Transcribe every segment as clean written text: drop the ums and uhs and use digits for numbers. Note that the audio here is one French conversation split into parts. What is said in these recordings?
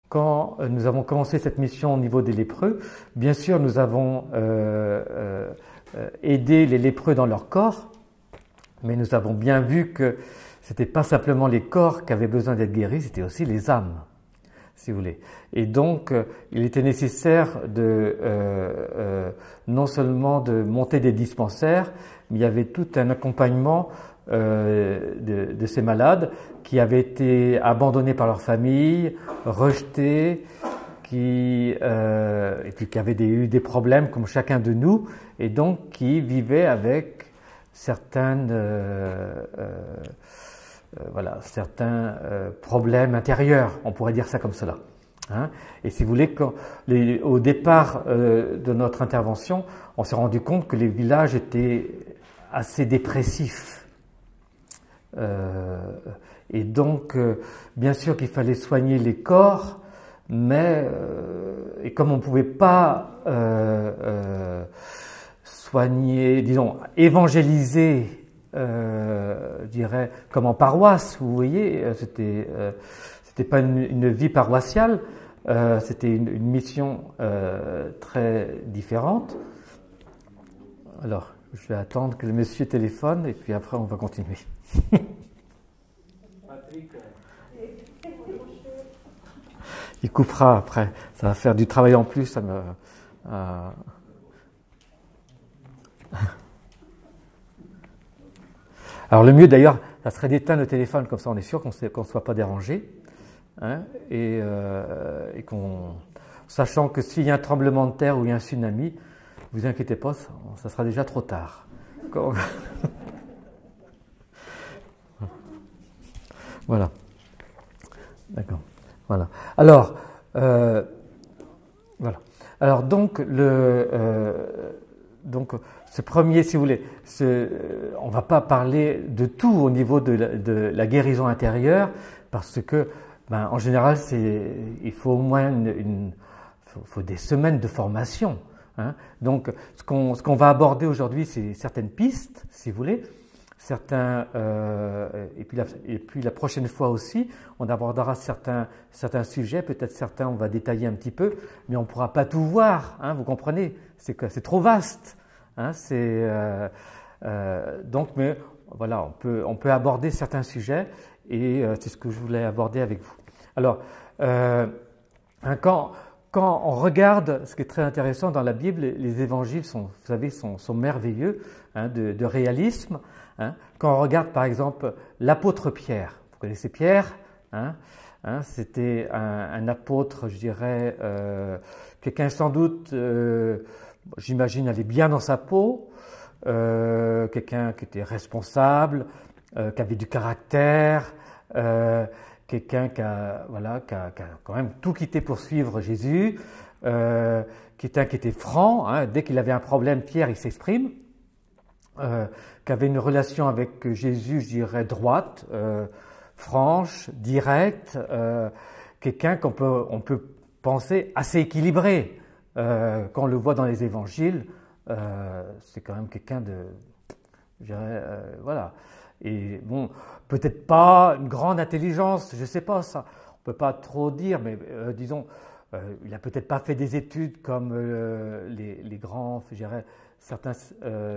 Quand nous avons commencé cette mission au niveau des lépreux, bien sûr, nous avons aidé les lépreux dans leur corps, mais nous avons bien vu que ce n'était pas simplement les corps qui avaient besoin d'être guéris, c'était aussi les âmes, si vous voulez. Et donc, il était nécessaire non seulement de monter des dispensaires, mais il y avait tout un accompagnement de ces malades qui avaient été abandonnés par leur famille, rejetés, et puis qui avaient eu des problèmes comme chacun de nous, et donc qui vivaient avec certains problèmes intérieurs, on pourrait dire ça comme cela. Hein. Et si vous voulez, au départ de notre intervention, on s'est rendu compte que les villages étaient assez dépressifs. Et donc, bien sûr qu'il fallait soigner les corps, mais et comme on ne pouvait pas soigner, disons, évangéliser, je dirais, comme en paroisse, vous voyez, c'était pas une vie paroissiale, c'était une mission très différente. Alors, je vais attendre que le monsieur téléphone et puis après on va continuer. Patrick. Il coupera après, ça va faire du travail en plus, ça me... Alors le mieux d'ailleurs, ça serait d'éteindre le téléphone, comme ça on est sûr qu'on ne soit pas dérangé. Hein, et sachant que s'il y a un tremblement de terre ou il y a un tsunami, vous inquiétez pas, ça sera déjà trop tard. Voilà. D'accord. Voilà. Alors, voilà. Alors donc ce premier, si vous voulez, on ne va pas parler de tout au niveau de la guérison intérieure, parce que, en général, il faut au moins faut des semaines de formation. Hein. Donc, ce qu'on va aborder aujourd'hui, c'est certaines pistes, si vous voulez. Et puis la prochaine fois aussi, on abordera certains sujets, peut-être certains on va détailler un petit peu, mais on ne pourra pas tout voir, hein, vous comprenez, c'est trop vaste. Hein, donc, mais voilà, on peut aborder certains sujets et c'est ce que je voulais aborder avec vous. Alors, quand on regarde, ce qui est très intéressant dans la Bible, les évangiles vous savez, sont merveilleux, hein, de réalisme. Hein. Quand on regarde par exemple l'apôtre Pierre, vous connaissez Pierre, hein, c'était un apôtre, je dirais, quelqu'un sans doute, j'imagine, allait bien dans sa peau, quelqu'un qui était responsable, qui avait du caractère, quelqu'un qui a quand même tout quitté pour suivre Jésus, quelqu'un qui était franc, hein, dès qu'il avait un problème, Pierre, il s'exprime. Qui avait une relation avec Jésus, je dirais, droite, franche, directe, quelqu'un qu'on peut penser assez équilibré. Quand on le voit dans les évangiles, c'est quand même quelqu'un je dirais, voilà. Et bon, peut-être pas une grande intelligence, je ne sais pas ça, on ne peut pas trop dire, mais disons, il n'a peut-être pas fait des études comme les grands, je dirais, certains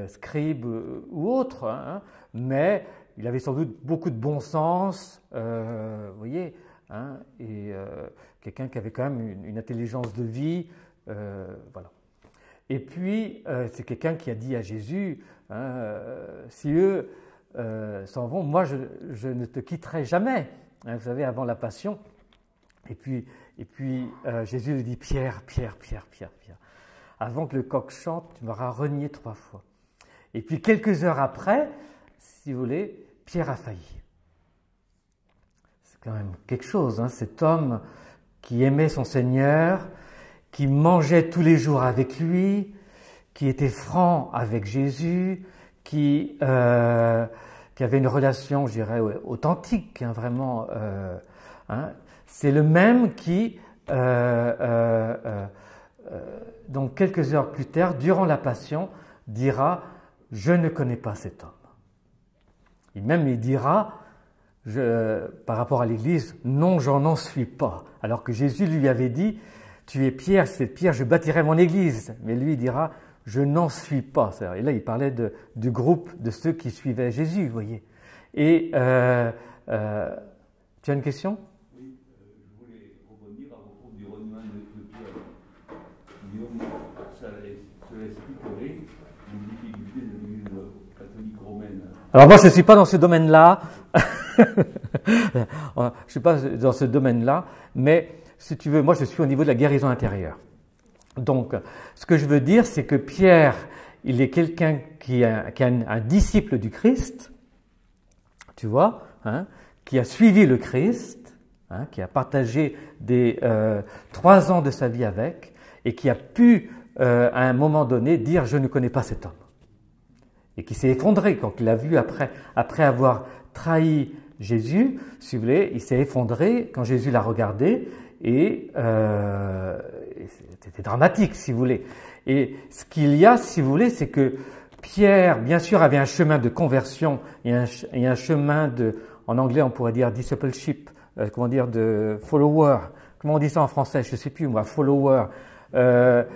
scribes ou autres, hein, mais il avait sans doute beaucoup de bon sens, vous voyez, hein, et quelqu'un qui avait quand même une intelligence de vie, voilà. Et puis, c'est quelqu'un qui a dit à Jésus, hein, si eux s'en vont, moi je ne te quitterai jamais, hein, vous savez, avant la Passion. Et puis Jésus lui dit, Pierre, avant que le coq chante, tu m'auras renié 3 fois. Et puis quelques heures après, si vous voulez, Pierre a failli. C'est quand même quelque chose, hein, cet homme qui aimait son Seigneur, qui mangeait tous les jours avec lui, qui était franc avec Jésus, qui avait une relation, je dirais, authentique, hein, vraiment. Hein. C'est le même qui, donc quelques heures plus tard, durant la Passion, dira « Je ne connais pas cet homme ». Et même il dira par rapport à l'Église, non, j'en suis pas. Alors que Jésus lui avait dit, tu es Pierre, cette pierre, je bâtirai mon Église. Mais lui, il dira, je n'en suis pas. Et là, il parlait du groupe de ceux qui suivaient Jésus, vous voyez. Et tu as une question? Oui, je voulais rebondir à propos du reniement de Pierre. Guillaume, ça expliquerait les difficultés de l'Église catholique romaine. Alors moi, je ne suis pas dans ce domaine-là. Je ne suis pas dans ce domaine-là, mais si tu veux, moi, je suis au niveau de la guérison intérieure. Donc, ce que je veux dire, c'est que Pierre, il est quelqu'un qui est un disciple du Christ, tu vois, hein, qui a suivi le Christ, hein, qui a partagé 3 ans de sa vie avec, et qui a pu, à un moment donné, dire « je ne connais pas cet homme ». Et qui s'est effondré quand il l'a vu après avoir trahi Jésus, si vous voulez, il s'est effondré quand Jésus l'a regardé, et c'était dramatique, si vous voulez. Et ce qu'il y a, si vous voulez, c'est que Pierre, bien sûr, avait un chemin de conversion et un chemin en anglais, on pourrait dire discipleship, de follower. Comment on dit ça en français? Je ne sais plus, moi, follower. De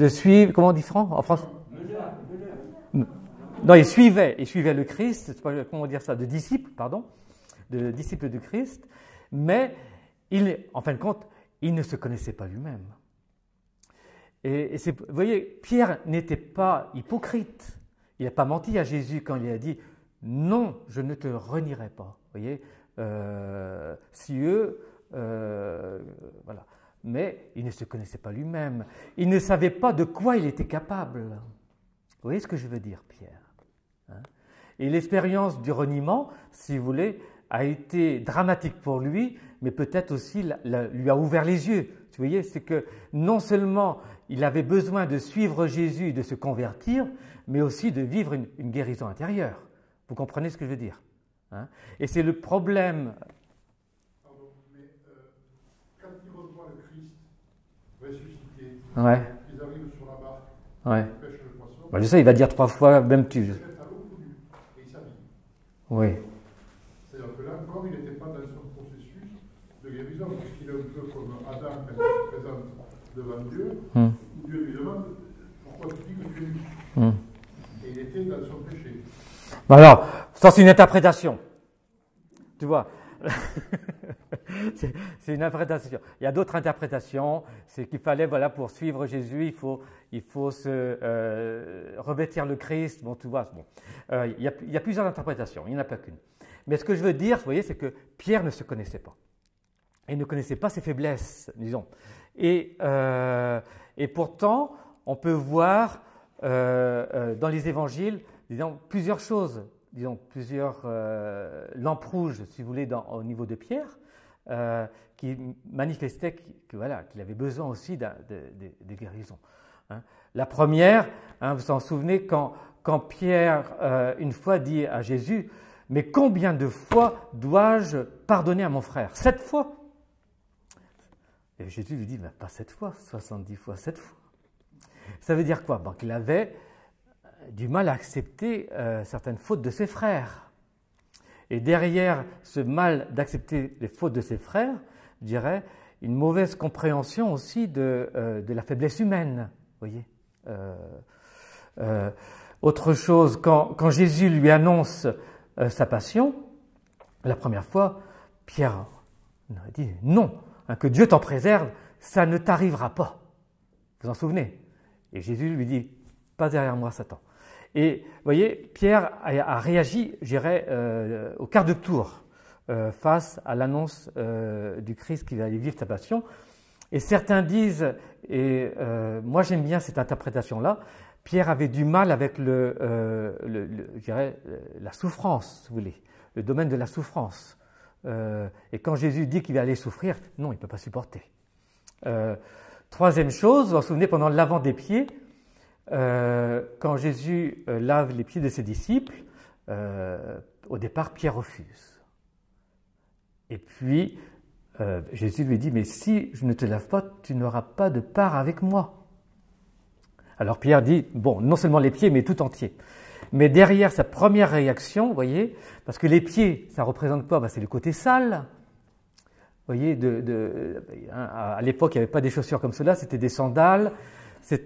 suivre, comment on dit en français? Non, il suivait le Christ, comment dire ça, de disciple du Christ, mais en fin de compte, il ne se connaissait pas lui-même. Et vous voyez, Pierre n'était pas hypocrite. Il n'a pas menti à Jésus quand il a dit « Non, je ne te renierai pas ». Vous voyez, si eux, voilà. Mais il ne se connaissait pas lui-même. Il ne savait pas de quoi il était capable. Vous voyez ce que je veux dire, Pierre? Et l'expérience du reniement, si vous voulez, a été dramatique pour lui, mais peut-être aussi lui a ouvert les yeux. Vous voyez, c'est que non seulement il avait besoin de suivre Jésus, de se convertir, mais aussi de vivre une guérison intérieure. Vous comprenez ce que je veux dire? Et c'est le problème. Pardon, mais quand il revoit le Christ ressuscité, Ouais. ils arrivent sur la barque, Ouais. ils pêchent le poisson. Je sais, il va dire 3 fois, même tu. Ils se mettent à l'eau tout nu et ils s'habillent. Oui. C'est-à-dire que là encore, il n'était pas dans son processus de guérison, puisqu'il est un peu comme Adam quand il se présente devant Dieu. Dieu lui demande pourquoi tu dis que tu es nu. Et il était dans son péché. Alors, ça c'est une interprétation. Tu vois, c'est une interprétation. Il y a d'autres interprétations. C'est qu'il fallait, voilà, pour suivre Jésus, il faut se revêtir le Christ. Bon, tu vois, bon. Il y a plusieurs interprétations. Il n'y en a pas qu'une. Mais ce que je veux dire, vous voyez, c'est que Pierre ne se connaissait pas. Il ne connaissait pas ses faiblesses, disons. Et pourtant, on peut voir dans les évangiles, disons, plusieurs choses, disons, plusieurs lampes rouges, si vous voulez, au niveau de Pierre, qui manifestaient qu'il avait besoin aussi de guérison. La première, vous vous en souvenez, quand Pierre, une fois, dit à Jésus, « Mais combien de fois dois-je pardonner à mon frère? 7 fois ?» Et Jésus lui dit, « Pas 7 fois, 70 fois, 7 fois. » Ça veut dire quoi? Qu'il avait du mal à accepter certaines fautes de ses frères. Et derrière ce mal d'accepter les fautes de ses frères, je dirais, une mauvaise compréhension aussi de la faiblesse humaine. Vous voyez, autre chose, quand Jésus lui annonce sa passion, la première fois, Pierre a dit non, que Dieu t'en préserve, ça ne t'arrivera pas. Vous vous en souvenez? Et Jésus lui dit, pas derrière moi, Satan. Et vous voyez, Pierre a réagi, je dirais, au quart de tour face à l'annonce du Christ qui va aller vivre sa passion. Et certains disent, et moi j'aime bien cette interprétation-là, Pierre avait du mal avec je dirais, la souffrance, si vous voulez, le domaine de la souffrance. Et quand Jésus dit qu'il va aller souffrir, non, il ne peut pas supporter. Troisième chose, vous vous souvenez, pendant le lavement des pieds, quand Jésus lave les pieds de ses disciples, au départ, Pierre refuse. Et puis, Jésus lui dit, mais si je ne te lave pas, tu n'auras pas de part avec moi. Alors Pierre dit, bon, non seulement les pieds, mais tout entier. Mais derrière sa première réaction, vous voyez, parce que les pieds, ça représente quoi? C'est le côté sale. Vous voyez, à l'époque, il n'y avait pas des chaussures comme cela, c'était des sandales,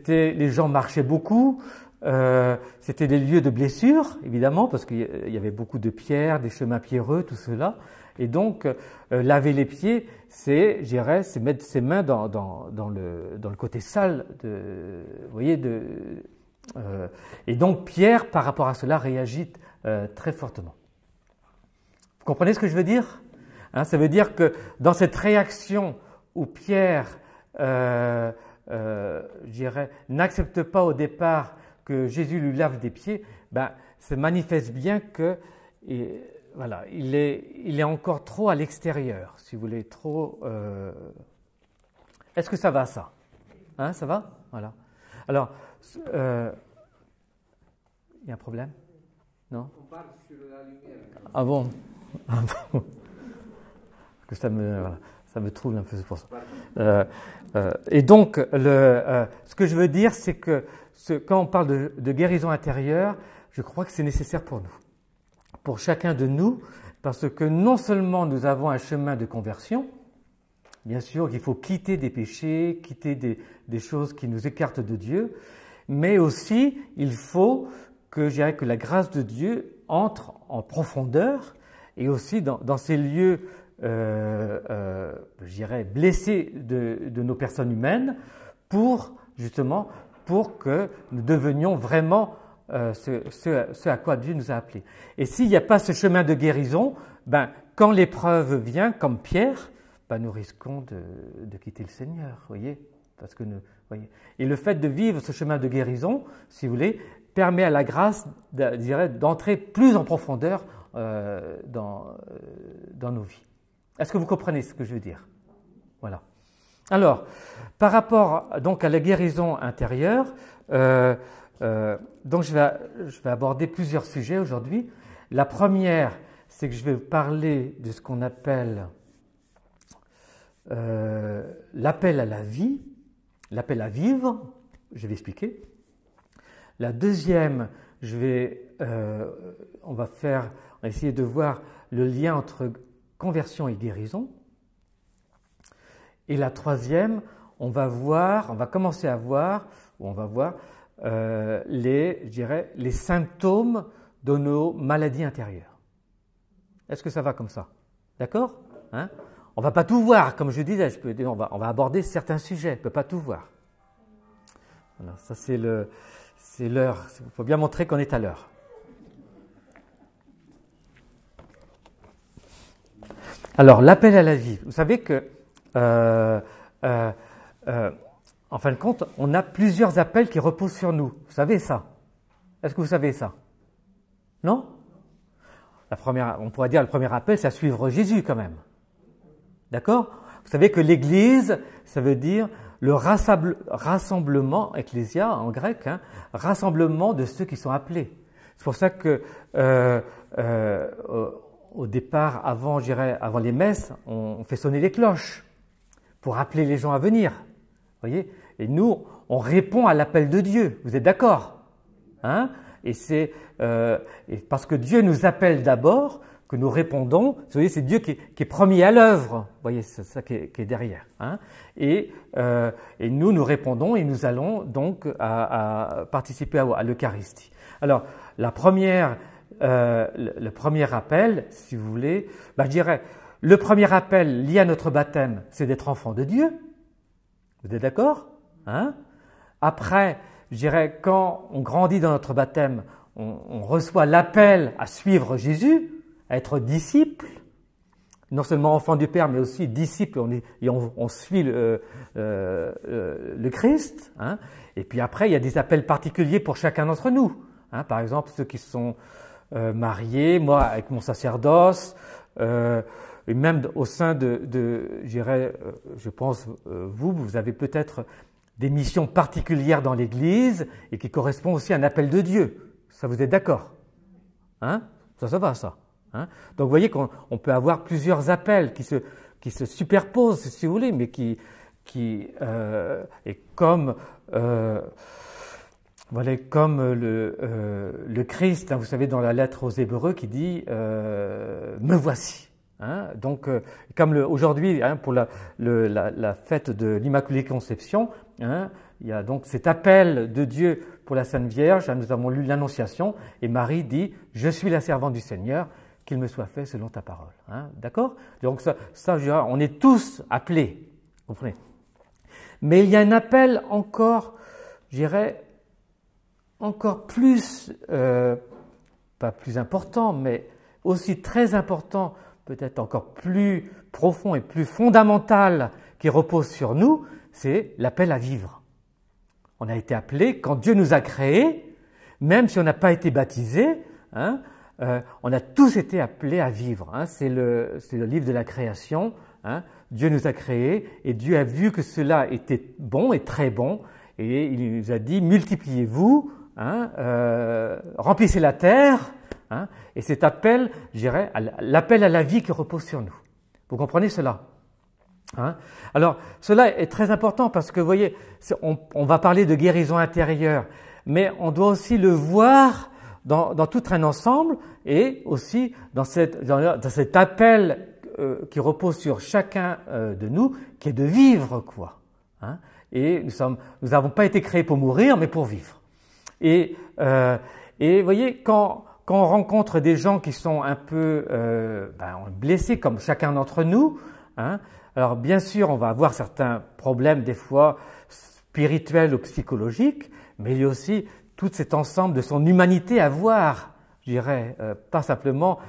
les gens marchaient beaucoup, c'était des lieux de blessures, évidemment, parce qu'il y avait beaucoup de pierres, des chemins pierreux, tout cela. Et donc, laver les pieds, c'est mettre ses mains dans le côté sale, vous voyez, et donc Pierre, par rapport à cela, réagit très fortement. Vous comprenez ce que je veux dire? Ça veut dire que dans cette réaction où Pierre, n'accepte pas au départ que Jésus lui lave des pieds, ça manifeste bien que voilà, il est encore trop à l'extérieur, si vous voulez, trop. Est-ce que ça va, ça? Ça va? Voilà. Alors, il y a un problème? Non? On parle sur la lumière. Ah bon? Ah bon? Que ça me trouble un peu, c'est pour ça. Et donc, ce que je veux dire, c'est que quand on parle de guérison intérieure, je crois que c'est nécessaire pour nous, pour chacun de nous, parce que non seulement nous avons un chemin de conversion, bien sûr qu'il faut quitter des péchés, quitter des choses qui nous écartent de Dieu, mais aussi il faut que la grâce de Dieu entre en profondeur et aussi dans ces lieux blessés de nos personnes humaines pour que nous devenions vraiment ce à quoi Dieu nous a appelés. Et s'il n'y a pas ce chemin de guérison, quand l'épreuve vient, comme Pierre, nous risquons de quitter le Seigneur, voyez, voyez. Et le fait de vivre ce chemin de guérison, si vous voulez, permet à la grâce d'entrer plus en profondeur dans nos vies. Est-ce que vous comprenez ce que je veux dire? Voilà. Alors, par rapport donc à la guérison intérieure, donc je vais aborder plusieurs sujets aujourd'hui. La première, c'est que je vais vous parler de ce qu'on appelle l'appel à la vie, l'appel à vivre. Je vais expliquer. La deuxième, on va essayer de voir le lien entre conversion et guérison. Et la troisième, on va voir les symptômes de nos maladies intérieures. Est-ce que ça va comme ça? D'accord? On ne va pas tout voir, comme je disais, on va aborder certains sujets, on ne peut pas tout voir. Voilà, ça c'est l'heure, il faut bien montrer qu'on est à l'heure. Alors, l'appel à la vie. Vous savez que, en fin de compte, on a plusieurs appels qui reposent sur nous. Vous savez ça? Est-ce que vous savez ça? Non? On pourrait dire le premier appel, c'est à suivre Jésus quand même. D'accord? Vous savez que l'Église, ça veut dire le rassemblement, ecclésia en grec, rassemblement de ceux qui sont appelés. C'est pour ça que au départ, avant les messes, on fait sonner les cloches pour appeler les gens à venir. Voyez? Et nous, on répond à l'appel de Dieu. Vous êtes d'accord? Et c'est parce que Dieu nous appelle d'abord que nous répondons. Vous voyez, c'est Dieu qui est premier à l'œuvre. Vous voyez, c'est ça qui est derrière. Et nous répondons et nous allons donc à participer à l'Eucharistie. Alors, le premier appel, si vous voulez, je dirais, le premier appel lié à notre baptême, c'est d'être enfant de Dieu. Vous êtes d'accord? Après, je dirais, quand on grandit dans notre baptême, on reçoit l'appel à suivre Jésus, à être disciple, non seulement enfant du Père, mais aussi disciple, on suit le Christ. Et puis après, il y a des appels particuliers pour chacun d'entre nous. Par exemple, ceux qui sont mariés, moi avec mon sacerdoce, et même au sein je pense, vous avez peut-être des missions particulières dans l'Église et qui correspondent aussi à un appel de Dieu. Ça, vous êtes d'accord? Ça va, ça. Donc, vous voyez qu'on peut avoir plusieurs appels qui se superposent, si vous voulez, mais et comme Voilà, comme le Christ, hein, vous savez, dans la lettre aux Hébreux, qui dit « Me voici ». Hein, donc, comme aujourd'hui, hein, pour la fête de l'Immaculée Conception, hein, il y a donc cet appel de Dieu pour la Sainte Vierge. Hein, nous avons lu l'Annonciation et Marie dit « Je suis la servante du Seigneur, qu'il me soit fait selon ta parole. Hein, » D'accord? Donc ça, je dirais, on est tous appelés, vous comprenez? Mais il y a un appel encore, je dirais, encore plus, pas plus important, mais aussi très important, peut-être encore plus profond et plus fondamental, qui repose sur nous, c'est l'appel à vivre. On a été appelés, quand Dieu nous a créés, même si on n'a pas été baptisés, hein, on a tous été appelés à vivre. Hein, c'est le livre de la création. Hein, Dieu nous a créés et Dieu a vu que cela était bon et très bon, et il nous a dit multipliez-vous, hein, remplissez la terre, hein, et cet appel, je dirais, l'appel à la vie qui repose sur nous. Vous comprenez cela? Hein? Alors, cela est très important parce que, vous voyez, on va parler de guérison intérieure, mais on doit aussi le voir dans tout un ensemble et aussi dans cet appel qui repose sur chacun de nous, qui est de vivre, quoi. Hein? Et nous n'avons pas été créés pour mourir, mais pour vivre. Et vous voyez, quand on rencontre des gens qui sont un peu blessés, comme chacun d'entre nous, hein, alors bien sûr, on va avoir certains problèmes, des fois spirituels ou psychologiques, mais il y a aussi tout cet ensemble de son humanité à voir, je dirais, pas simplement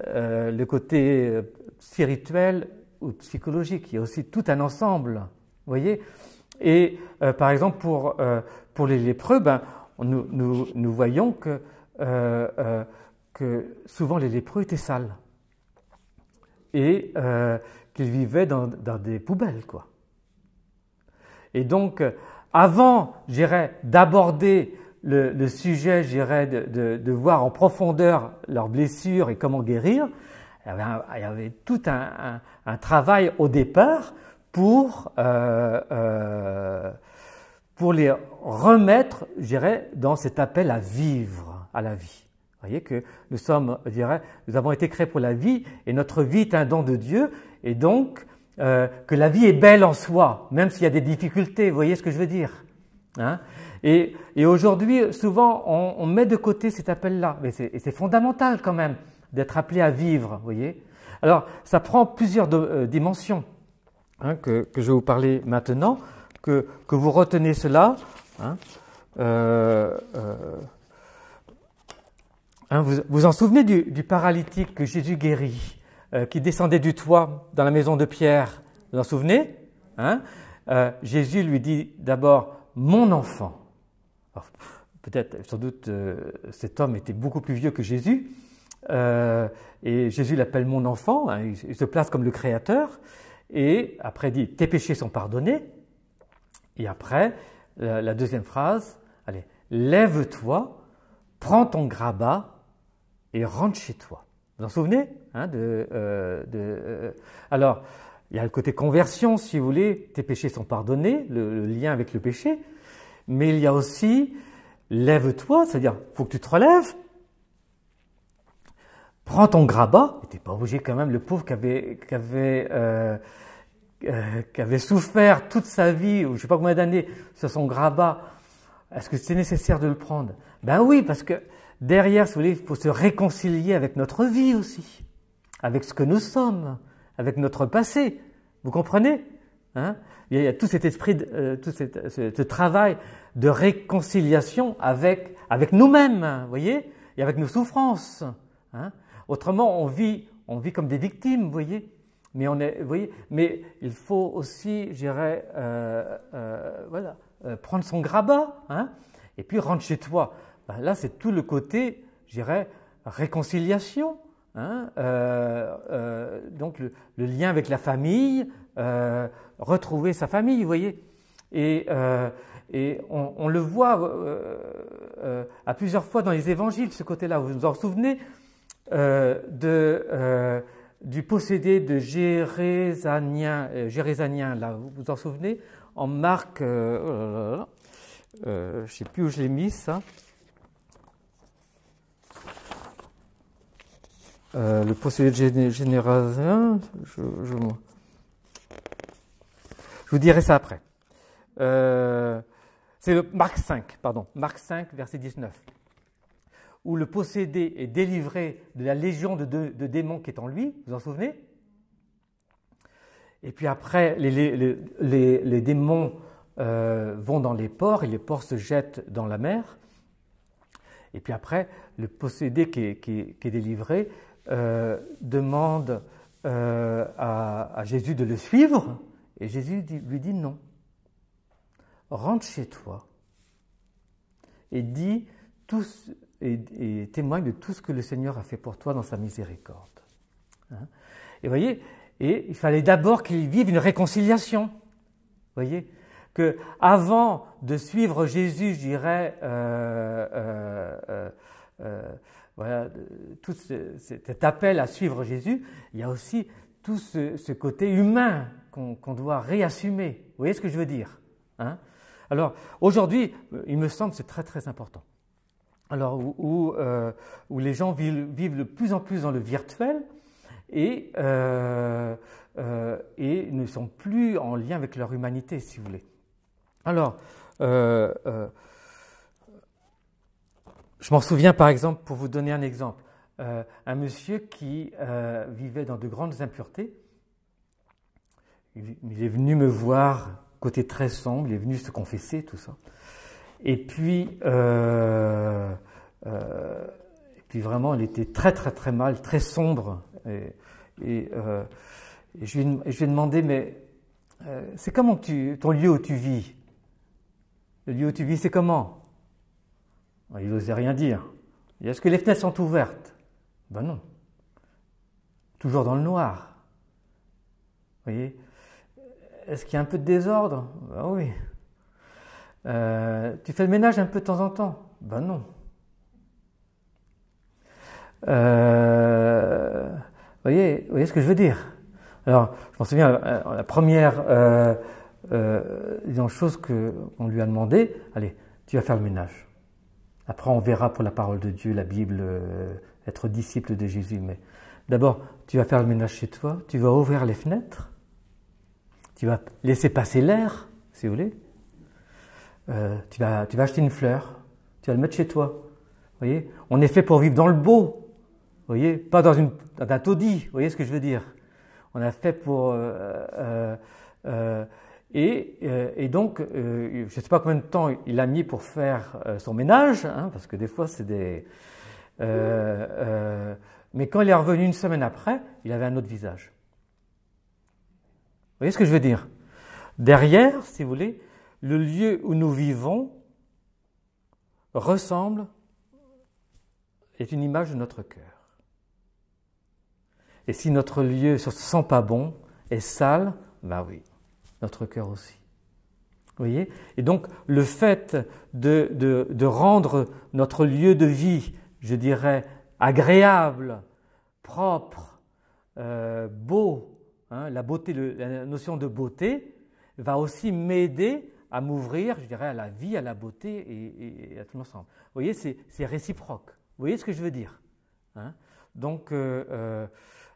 le côté spirituel ou psychologique, il y a aussi tout un ensemble, vous voyez. Et par exemple, pour les lépreux, nous voyons que souvent les lépreux étaient sales et qu'ils vivaient dans des poubelles, quoi. Et donc, avant, je dirais, d'aborder le sujet, je dirais, de voir en profondeur leurs blessures et comment guérir, il y avait tout un travail au départ pour les remettre, je dirais, dans cet appel à vivre, à la vie. Vous voyez que nous avons été créés pour la vie et notre vie est un don de Dieu et donc que la vie est belle en soi, même s'il y a des difficultés. Vous voyez ce que je veux dire, hein? Et aujourd'hui, souvent, on met de côté cet appel-là, mais c'est fondamental quand même d'être appelé à vivre. Vous voyez. Alors, ça prend plusieurs dimensions, hein, que je vais vous parler maintenant, que vous retenez cela. Hein, vous en souvenez du paralytique que Jésus guérit, qui descendait du toit dans la maison de Pierre? Vous en souvenez, hein? Jésus lui dit d'abord « Mon enfant ». Peut-être, sans doute, cet homme était beaucoup plus vieux que Jésus, et Jésus l'appelle « mon enfant », hein, il se place comme le Créateur, et après il dit « tes péchés sont pardonnés », et après, la deuxième phrase, allez, « lève-toi, prends ton grabat et rentre chez toi ». Vous en souvenez, hein, alors, il y a le côté conversion, si vous voulez, tes péchés sont pardonnés, le lien avec le péché, mais il y a aussi lève-toi, c'est-à-dire il faut que tu te relèves, prends ton grabat, tu n'es pas obligé quand même, le pauvre qui avait souffert toute sa vie, ou je ne sais pas combien d'années, sur son grabat, est-ce que c'est nécessaire de le prendre? Ben oui, parce que derrière, si vous voulez, il faut se réconcilier avec notre vie aussi, avec ce que nous sommes, avec notre passé, vous comprenez, hein? Il y a tout cet esprit, ce travail de réconciliation avec nous-mêmes, vous voyez, et avec nos souffrances. Hein? Autrement, on vit comme des victimes, vous voyez. Mais vous voyez, mais il faut aussi, je dirais, prendre son grabat, hein, et puis rentre chez toi. Ben là, c'est tout le côté, je dirais, réconciliation. Hein, donc le lien avec la famille, retrouver sa famille, vous voyez, et on le voit à plusieurs fois dans les évangiles, ce côté-là. Vous vous en souvenez du possédé de Gérésanien, là, vous vous en souvenez, en Marc, je ne sais plus où je l'ai mis, ça. Le procédé de génération, je vous dirai ça après. C'est Marc 5, verset 19, où le possédé est délivré de la légion de démons qui est en lui, vous vous en souvenez? Et puis après, les démons vont dans les ports, et les ports se jettent dans la mer. Et puis après, le possédé qui est délivré demande à Jésus de le suivre, et Jésus lui dit non. Rentre chez toi et dis et témoigne de tout ce que le Seigneur a fait pour toi dans sa miséricorde. Hein? Et voyez, et il fallait d'abord qu'il vive une réconciliation. Voyez, que avant de suivre Jésus, je dirais, voilà, tout cet appel à suivre Jésus, il y a aussi tout ce côté humain qu'on doit réassumer. Vous voyez ce que je veux dire, hein? Alors, aujourd'hui, il me semble que c'est très très important. Alors, où les gens vivent de plus en plus dans le virtuel et ne sont plus en lien avec leur humanité, si vous voulez. Alors, je m'en souviens par exemple, pour vous donner un exemple, un monsieur qui vivait dans de grandes impuretés. Il est venu me voir, côté très sombre, il est venu se confesser, tout ça. Et puis vraiment, il était très très très mal, très sombre. Et je lui ai demandé, mais c'est comment ton lieu où tu vis? Le lieu où tu vis, c'est comment? Il n'osait rien dire. Est-ce que les fenêtres sont ouvertes? Ben non. Toujours dans le noir. Vous voyez? Est-ce qu'il y a un peu de désordre? Ben oui. Tu fais le ménage un peu de temps en temps? Ben non. Vous voyez ce que je veux dire? Alors, je m'en souviens, la première chose qu'on lui a demandé, allez, tu vas faire le ménage. Après, on verra pour la parole de Dieu, la Bible, être disciple de Jésus. Mais d'abord, tu vas faire le ménage chez toi, tu vas ouvrir les fenêtres, tu vas laisser passer l'air, si vous voulez. Tu vas acheter une fleur, tu vas le mettre chez toi. Vous voyez, on est fait pour vivre dans le beau. Vous voyez, pas dans un taudis. Vous voyez ce que je veux dire? On a fait pour et donc, je ne sais pas combien de temps il a mis pour faire son ménage, hein, parce que des fois c'est des. Mais quand il est revenu une semaine après, il avait un autre visage. Vous voyez ce que je veux dire? Derrière, si vous voulez, le lieu où nous vivons est une image de notre cœur. Et si notre lieu ne se sent pas bon, est sale, ben oui, notre cœur aussi. Vous voyez? Et donc, le fait de rendre notre lieu de vie, je dirais, agréable, propre, beau, hein, la beauté, la notion de beauté, va aussi m'aider à m'ouvrir, je dirais, à la vie, à la beauté et à tout l'ensemble. Vous voyez, c'est réciproque. Vous voyez ce que je veux dire, hein? Donc,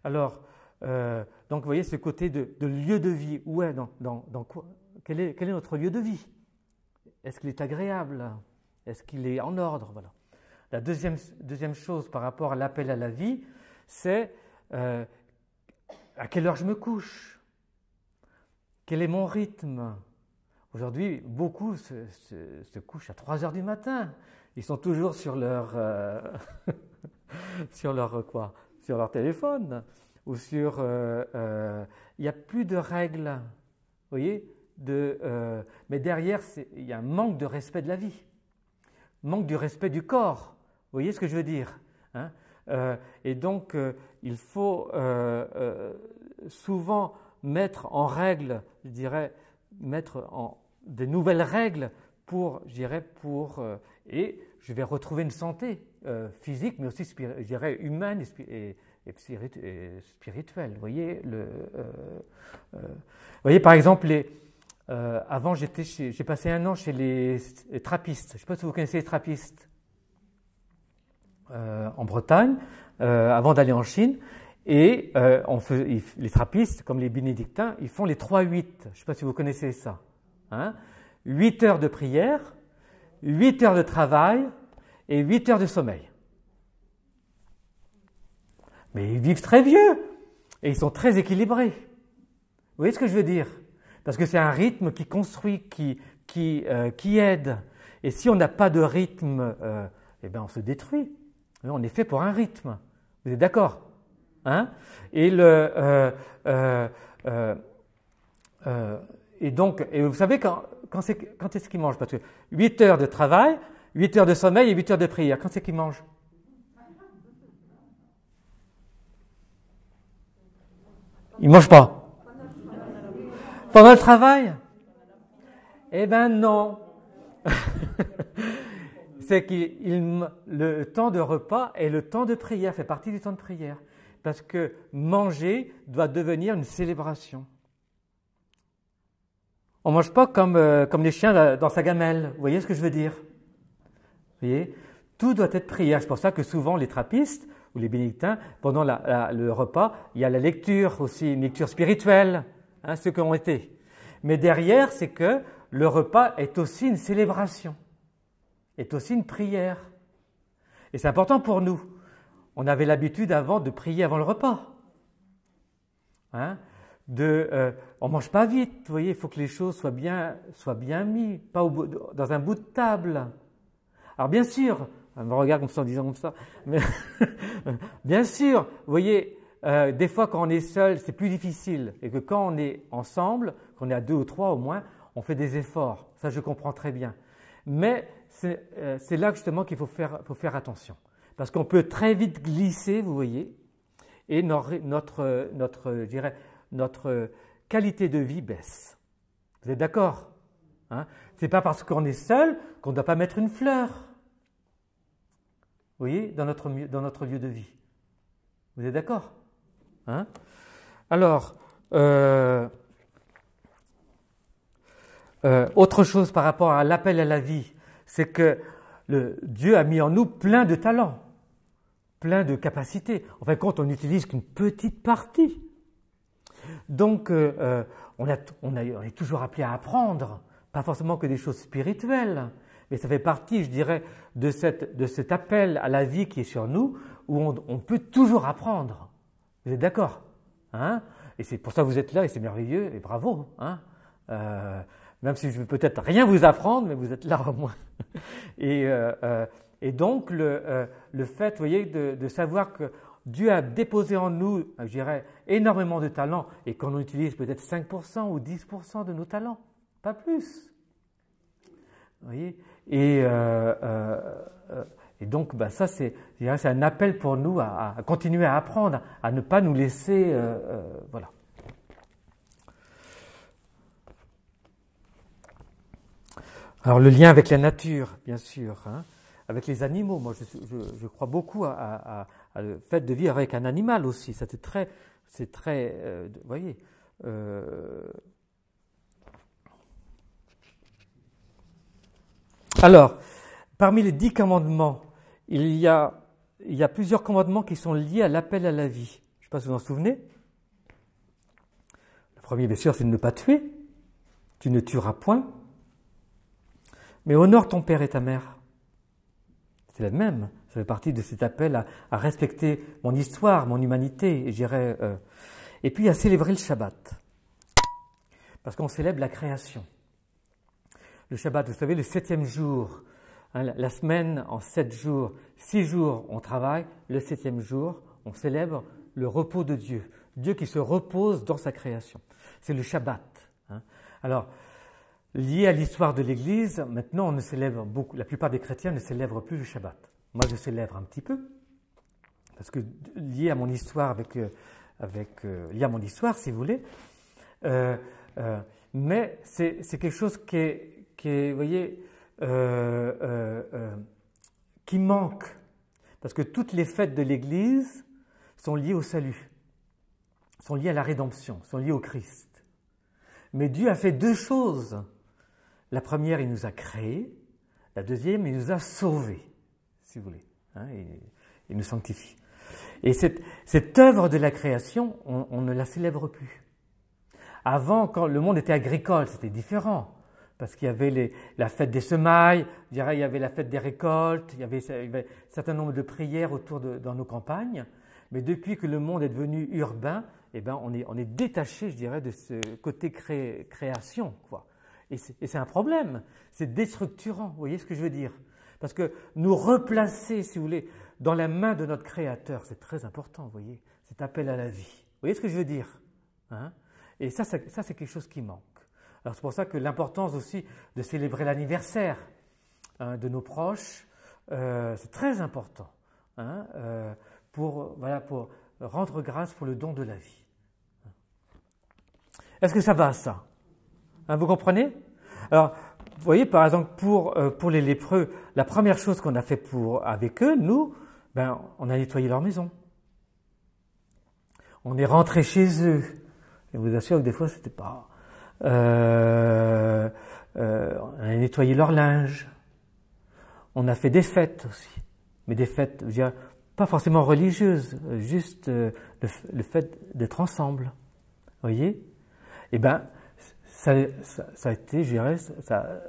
donc, vous voyez ce côté de lieu de vie. Où est dans quoi? Quel est notre lieu de vie? Est-ce qu'il est agréable? Est-ce qu'il est en ordre? Voilà. La deuxième chose par rapport à l'appel à la vie, c'est à quelle heure je me couche? Quel est mon rythme? Aujourd'hui, beaucoup se couchent à 3 heures du matin. Ils sont toujours sur leur sur leur téléphone ou sur. Il n'y a plus de règles, vous voyez. Mais derrière, il y a un manque de respect de la vie, manque du respect du corps. Vous voyez ce que je veux dire, hein? Et donc, il faut souvent mettre en règle, je dirais, mettre en des nouvelles règles pour, je dirais, et je vais retrouver une santé physique, mais aussi, je dirais, humaine et spirituelle. Vous voyez, par exemple, Avant, j'ai passé 1 an chez les trappistes. Je ne sais pas si vous connaissez les trappistes en Bretagne, avant d'aller en Chine. Et les trappistes, comme les bénédictins, ils font les 3-8. Je ne sais pas si vous connaissez ça. Hein? 8 heures de prière, 8 heures de travail et 8 heures de sommeil. Mais ils vivent très vieux et ils sont très équilibrés. Vous voyez ce que je veux dire? Parce que c'est un rythme qui construit, qui aide. Et si on n'a pas de rythme, eh ben on se détruit. On est fait pour un rythme. Vous êtes d'accord? Hein? Et donc, vous savez quand est-ce qu'ils mangent? Parce que 8 heures de travail, 8 heures de sommeil et 8 heures de prière. Quand c'est qu'ils mangent? Ils ne mangent pas. Pendant le travail? Eh bien non. C'est que le temps de repas et le temps de prière fait partie du temps de prière. Parce que manger doit devenir une célébration. On ne mange pas comme les chiens dans sa gamelle. Vous voyez ce que je veux dire? Vous voyez? Tout doit être prière. C'est pour ça que souvent les trappistes ou les bénédictins, pendant le repas, il y a la lecture aussi, une lecture spirituelle, hein, ceux qui ont été. Mais derrière, c'est que le repas est aussi une célébration, est aussi une prière. Et c'est important pour nous. On avait l'habitude avant de prier avant le repas. Hein? On ne mange pas vite, vous voyez, il faut que les choses soient bien mises, pas dans un bout de table. Alors bien sûr, on me regarde comme ça en disant comme ça, mais bien sûr, vous voyez, des fois quand on est seul, c'est plus difficile, et que quand on est ensemble, qu'on est à 2 ou 3 au moins, on fait des efforts. Ça, je comprends très bien. Mais c'est là justement qu'il faut faire attention. Parce qu'on peut très vite glisser, vous voyez, et notre qualité de vie baisse. Vous êtes d'accord? Hein? Ce n'est pas parce qu'on est seul qu'on ne doit pas mettre une fleur. Vous voyez, dans notre lieu de vie. Vous êtes d'accord? Hein? Alors, autre chose par rapport à l'appel à la vie, c'est que Dieu a mis en nous plein de talents, plein de capacités. En fin de compte, on n'utilise qu'une petite partie. Donc, on est toujours appelé à apprendre, pas forcément que des choses spirituelles, mais ça fait partie, je dirais, de cet appel à la vie qui est sur nous, où on peut toujours apprendre. Vous êtes d'accord? Hein? Et c'est pour ça que vous êtes là, et c'est merveilleux, et bravo. Hein? Même si je ne vais peut-être rien vous apprendre, mais vous êtes là au moins. Et donc, le fait, vous voyez, de savoir que Dieu a déposé en nous, je dirais, énormément de talents, et qu'on utilise peut-être 5% ou 10% de nos talents, pas plus. Vous voyez? Et donc, ça, c'est un appel pour nous à continuer à apprendre, à ne pas nous laisser, voilà. Alors, le lien avec la nature, bien sûr, hein, avec les animaux. Moi, je crois beaucoup à le fait de vivre avec un animal aussi. Ça, c'est très, vous voyez. Alors, parmi les 10 commandements, il y a plusieurs commandements qui sont liés à l'appel à la vie. Je ne sais pas si vous vous en souvenez. Le premier, bien sûr, c'est de ne pas tuer. Tu ne tueras point. Mais honore ton père et ta mère. C'est la même. Ça fait partie de cet appel à respecter mon histoire, mon humanité, et j'irais. Et puis à célébrer le Shabbat. Parce qu'on célèbre la création. Le Shabbat, vous savez, le 7e jour, hein, la semaine en 7 jours, 6 jours on travaille, le 7e jour on célèbre le repos de Dieu. Dieu qui se repose dans sa création. C'est le Shabbat. Hein. Alors, lié à l'histoire de l'Église, maintenant on ne célèbre beaucoup, la plupart des chrétiens ne célèbrent plus le Shabbat. Moi je célèbre un petit peu, parce que lié à mon histoire, lié à mon histoire si vous voulez, mais c'est quelque chose qui est, vous voyez, qui manque, parce que toutes les fêtes de l'Église sont liées au salut, sont liées à la rédemption, sont liées au Christ. Mais Dieu a fait deux choses. La première, il nous a créés. La deuxième, il nous a sauvés, si vous voulez. Il nous sanctifie. Et cette œuvre de la création, on ne la célèbre plus. Avant, quand le monde était agricole, c'était différent. Parce qu'il y avait la fête des semailles, il y avait la fête des récoltes, il y avait un certain nombre de prières dans nos campagnes. Mais depuis que le monde est devenu urbain, eh ben on est détaché, je dirais, de ce côté création, quoi. Et c'est un problème, c'est déstructurant, vous voyez ce que je veux dire? Parce que nous replacer, si vous voulez, dans la main de notre Créateur, c'est très important, vous voyez, cet appel à la vie. Vous voyez ce que je veux dire? Et ça, c'est quelque chose qui manque. Alors c'est pour ça que l'importance aussi de célébrer l'anniversaire de nos proches, c'est très important pour rendre grâce pour le don de la vie. Est-ce que ça va, ça? Vous comprenez? Alors, vous voyez, par exemple, pour les lépreux, la première chose qu'on a fait avec eux, nous, on a nettoyé leur maison. On est rentré chez eux. Et je vous assure que des fois, c'était pas... on a nettoyé leur linge. On a fait des fêtes aussi. Mais des fêtes, je dirais, pas forcément religieuses, juste le fait d'être ensemble. Vous voyez? Eh bien, ça a été, je dirais, ça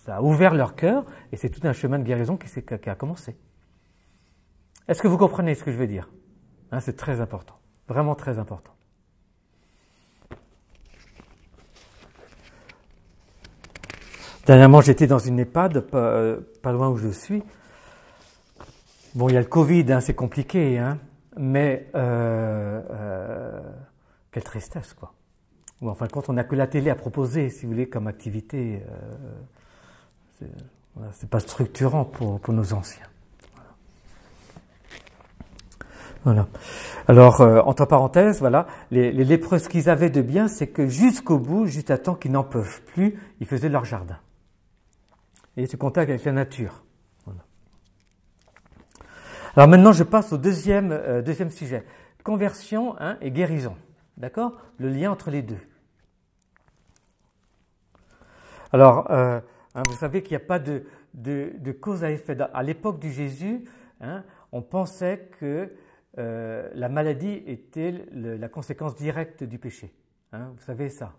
a ouvert leur cœur et c'est tout un chemin de guérison qui a commencé. Est-ce que vous comprenez ce que je veux dire? C'est très important, vraiment très important. Dernièrement, j'étais dans une EHPAD, pas loin où je suis. Bon, il y a le Covid, c'est compliqué, mais quelle tristesse, quoi. Ou en fin de compte, on n'a que la télé à proposer, si vous voulez, comme activité. C'est pas structurant pour nos anciens. Voilà. Alors, entre parenthèses, voilà, les lépreux, ce qu'ils avaient de bien, c'est que jusqu'au bout, juste à temps qu'ils n'en peuvent plus, ils faisaient leur jardin. Et ce contact avec la nature. Voilà. Alors maintenant, je passe au deuxième sujet. Conversion et guérison. D'accord? Le lien entre les deux. Alors, vous savez qu'il n'y a pas de cause à effet. À l'époque du Jésus, on pensait que la maladie était la conséquence directe du péché. Vous savez ça.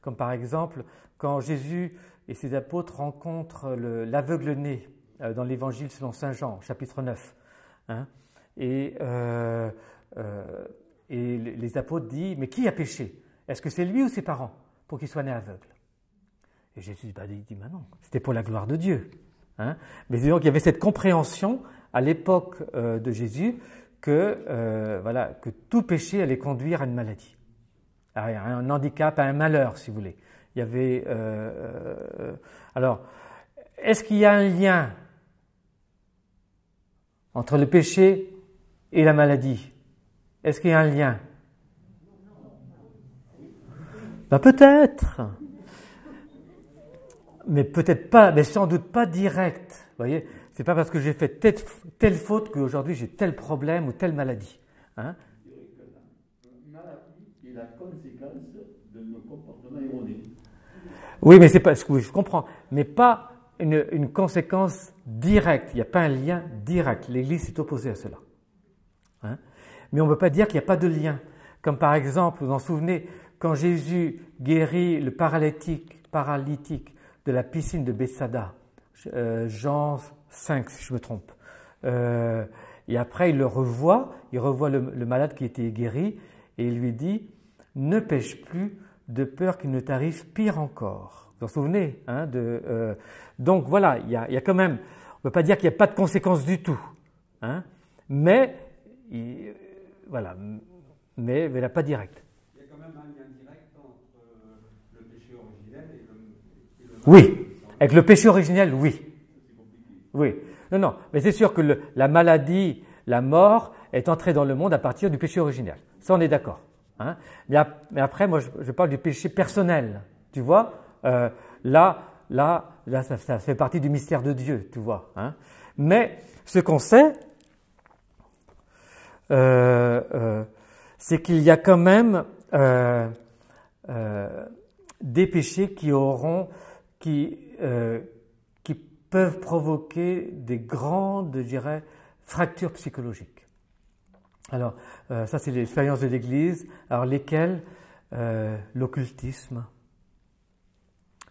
Comme par exemple, quand Jésus et ses apôtres rencontrent l'aveugle-né dans l'évangile selon saint Jean, chapitre 9. Et les apôtres disent, mais qui a péché? Est-ce que c'est lui ou ses parents pour qu'il soit né aveugle? Et Jésus dit, non, c'était pour la gloire de Dieu. Mais donc il y avait cette compréhension à l'époque de Jésus que tout péché allait conduire à une maladie, à un handicap, à un malheur, si vous voulez. Il y avait alors, est-ce qu'il y a un lien entre le péché et la maladie? Est-ce qu'il y a un lien? Peut-être. Mais peut-être pas, mais sans doute pas direct. Vous voyez, c'est pas parce que j'ai fait telle faute qu'aujourd'hui j'ai tel problème ou telle maladie. La maladie est la conséquence de nos comportements erronés. Oui, mais c'est pas ce que je comprends, mais pas une conséquence directe. Il n'y a pas un lien direct. L'Église est opposée à cela. Mais on ne peut pas dire qu'il n'y a pas de lien. Comme par exemple, vous vous en souvenez, quand Jésus guérit le paralytique de la piscine de Bethsaida, Jean 5, si je me trompe. Et après, il revoit le malade qui était guéri, et il lui dit « Ne pêche plus, de peur qu'il ne t'arrive pire encore. » Vous vous en souvenez donc voilà, il y a quand même, on ne peut pas dire qu'il n'y a pas de conséquences du tout, mais voilà, mais il n'y a pas direct. Il y a quand même un lien direct entre le péché originel et le Oui, avec le péché originel, oui. Oui. Non, mais c'est sûr que la maladie, la mort est entrée dans le monde à partir du péché originel. Ça, on est d'accord. Mais après, moi, je parle du péché personnel. Tu vois, là, ça fait partie du mystère de Dieu, tu vois. Mais ce qu'on sait, c'est qu'il y a quand même des péchés qui peuvent provoquer des grandes, je dirais, fractures psychologiques. Alors, ça c'est l'expérience de l'Église. Alors, lesquelles? L'occultisme,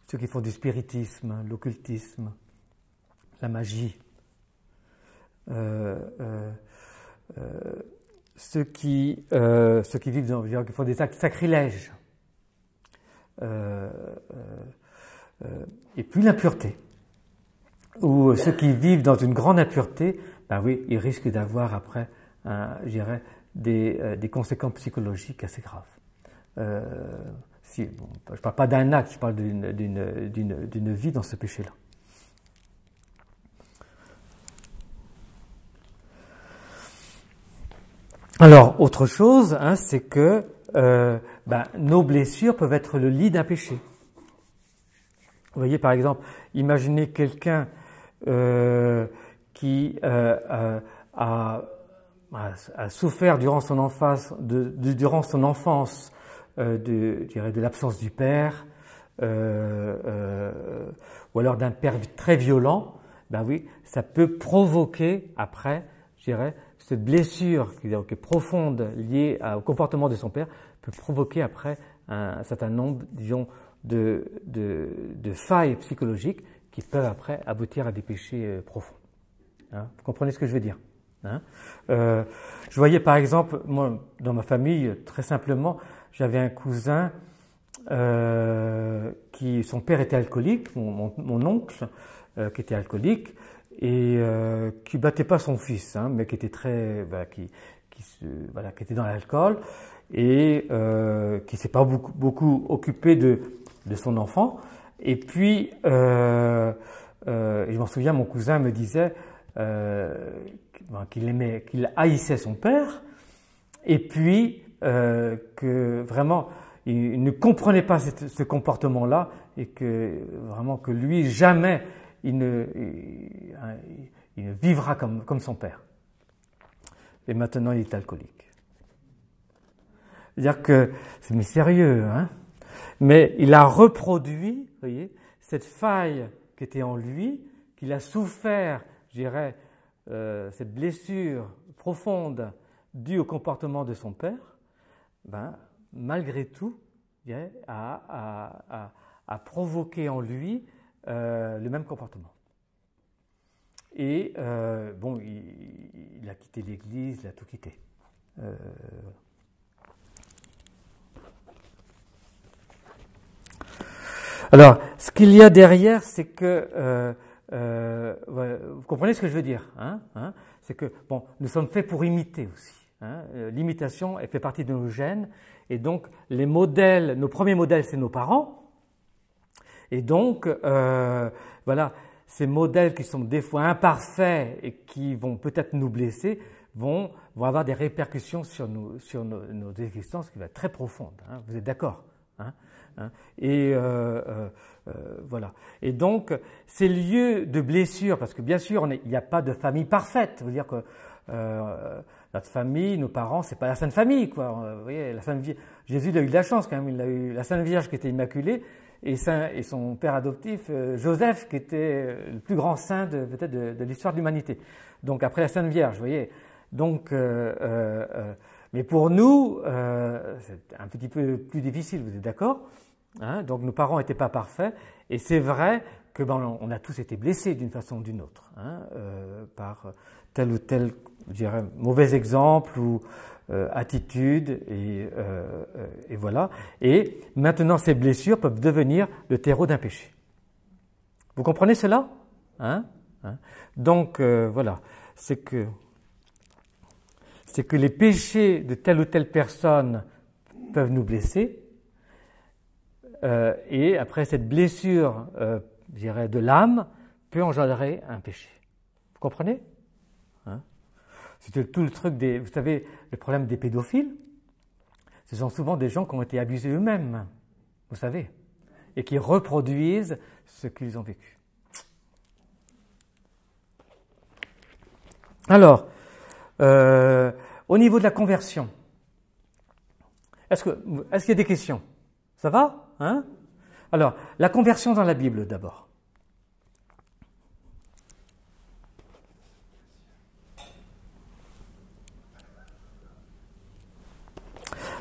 ceux qui font du spiritisme, l'occultisme, la magie, ceux qui vivent qui font des actes sacrilèges, et puis l'impureté, ou ceux qui vivent dans une grande impureté, ben oui, ils risquent d'avoir après, je dirais, des conséquences psychologiques assez graves. Je ne parle pas d'un acte, je parle d'une vie dans ce péché-là. Alors, autre chose, c'est que nos blessures peuvent être le lit d'un péché. Vous voyez, par exemple, imaginez quelqu'un qui a souffert durant son enfance, de l'absence du père, ou alors d'un père très violent. Ben oui, ça peut provoquer après, je dirais, cette blessure qui est profonde liée au comportement de son père, peut provoquer après un certain nombre, disons, de failles psychologiques qui peuvent après aboutir à des péchés profonds. Vous comprenez ce que je veux dire? Je voyais par exemple, moi, dans ma famille, très simplement, j'avais un cousin son père était alcoolique, mon oncle, qui était alcoolique, et qui battait pas son fils, mais qui était qui était dans l'alcool, et qui s'est pas beaucoup occupé de son enfant. Et puis, je m'en souviens, mon cousin me disait qu'il haïssait son père, et puis que vraiment il ne comprenait pas ce comportement-là, et que vraiment que lui jamais il ne vivra comme son père. Et maintenant il est alcoolique. C'est-à-dire que c'est mystérieux, mais il a reproduit, vous voyez, cette faille qui était en lui, qu'il a souffert, je dirais, cette blessure profonde due au comportement de son père, malgré tout, a provoqué en lui le même comportement. Et il a quitté l'Église, il a tout quitté. Alors, ce qu'il y a derrière, c'est que vous comprenez ce que je veux dire, c'est que nous sommes faits pour imiter aussi. L'imitation, elle fait partie de nos gènes, et donc les modèles, nos premiers modèles, c'est nos parents, et donc ces modèles qui sont des fois imparfaits et qui vont peut-être nous blesser, vont avoir des répercussions sur nos existences qui vont être très profondes. Vous êtes d'accord? Et voilà. Et donc, ces lieux de blessure, parce que bien sûr, il n'y a pas de famille parfaite. Ça veut dire que notre famille, nos parents, c'est pas la Sainte Famille, quoi. Vous voyez, Jésus il a eu de la chance quand même. Il a eu la Sainte Vierge qui était immaculée, et son père adoptif, Joseph, qui était le plus grand saint peut-être de l'histoire de l'humanité. Donc après la Sainte Vierge, vous voyez. Donc, mais pour nous, c'est un petit peu plus difficile. Vous êtes d'accord? Donc nos parents n'étaient pas parfaits, et c'est vrai que on a tous été blessés d'une façon ou d'une autre, par tel ou tel, je dirais, mauvais exemple ou attitude, et voilà. Et maintenant, ces blessures peuvent devenir le terreau d'un péché. Vous comprenez cela? Donc voilà, c'est que les péchés de telle ou telle personne peuvent nous blesser. Et après, cette blessure, je dirais, de l'âme peut engendrer un péché. Vous comprenez? C'est tout le truc vous savez, le problème des pédophiles, ce sont souvent des gens qui ont été abusés eux-mêmes, vous savez, et qui reproduisent ce qu'ils ont vécu. Alors, au niveau de la conversion, est-ce qu'il y a des questions? Ça va? Alors, la conversion dans la Bible d'abord.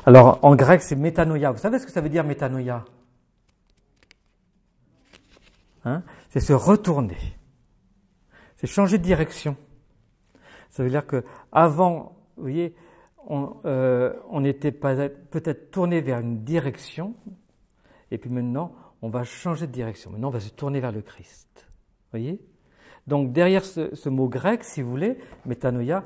Alors, en grec, c'est métanoïa. Vous savez ce que ça veut dire métanoïa? Hein? C'est se retourner. C'est changer de direction. Ça veut dire que avant, vous voyez, on était peut-être tourné vers une direction, et puis maintenant, on va changer de direction. Maintenant, on va se tourner vers le Christ. Vous voyez? Donc, derrière ce mot grec, si vous voulez, métanoïa,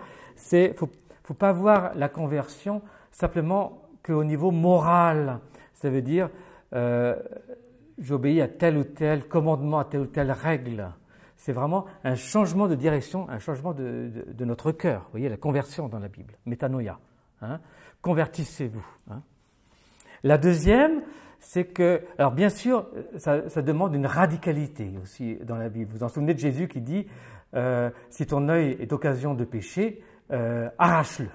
faut pas voir la conversion simplement qu'au niveau moral. Ça veut dire, j'obéis à tel ou tel commandement, à telle ou telle règle. C'est vraiment un changement de direction, un changement de notre cœur. Vous voyez, la conversion dans la Bible, métanoïa. Hein? Convertissez-vous. Hein? La deuxième, c'est que, alors bien sûr, ça demande une radicalité aussi dans la Bible. Vous vous en souvenez de Jésus qui dit, si ton œil est occasion de pécher, arrache-le.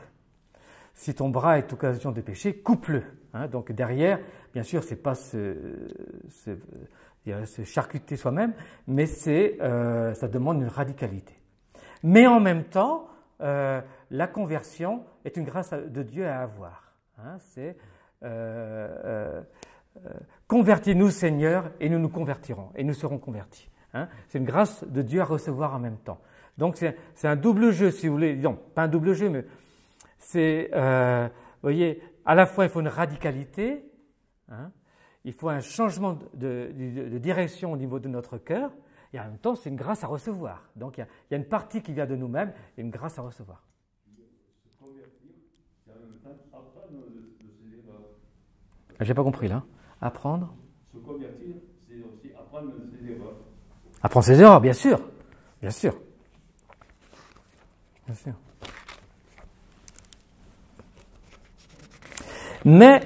Si ton bras est occasion de pécher, coupe-le. Hein? Donc derrière, bien sûr, c'est pas se charcuter soi-même, mais ça demande une radicalité. Mais en même temps, la conversion est une grâce de Dieu à avoir. Hein? C'est convertis-nous, Seigneur, et nous nous convertirons, et nous serons convertis. Hein? C'est une grâce de Dieu à recevoir en même temps. Donc c'est un double jeu, si vous voulez. Non, pas un double jeu, mais c'est, vous voyez, à la fois il faut une radicalité, hein, il faut un changement de direction au niveau de notre cœur, et en même temps c'est une grâce à recevoir. Donc il y a une partie qui vient de nous-mêmes et une grâce à recevoir. Se convertir, c'est en même temps apprendre de ses erreurs. J'ai pas compris là. Apprendre. Se convertir, c'est aussi apprendre de ses erreurs. Apprendre ses erreurs, bien sûr. Bien sûr. Bien sûr. Mais,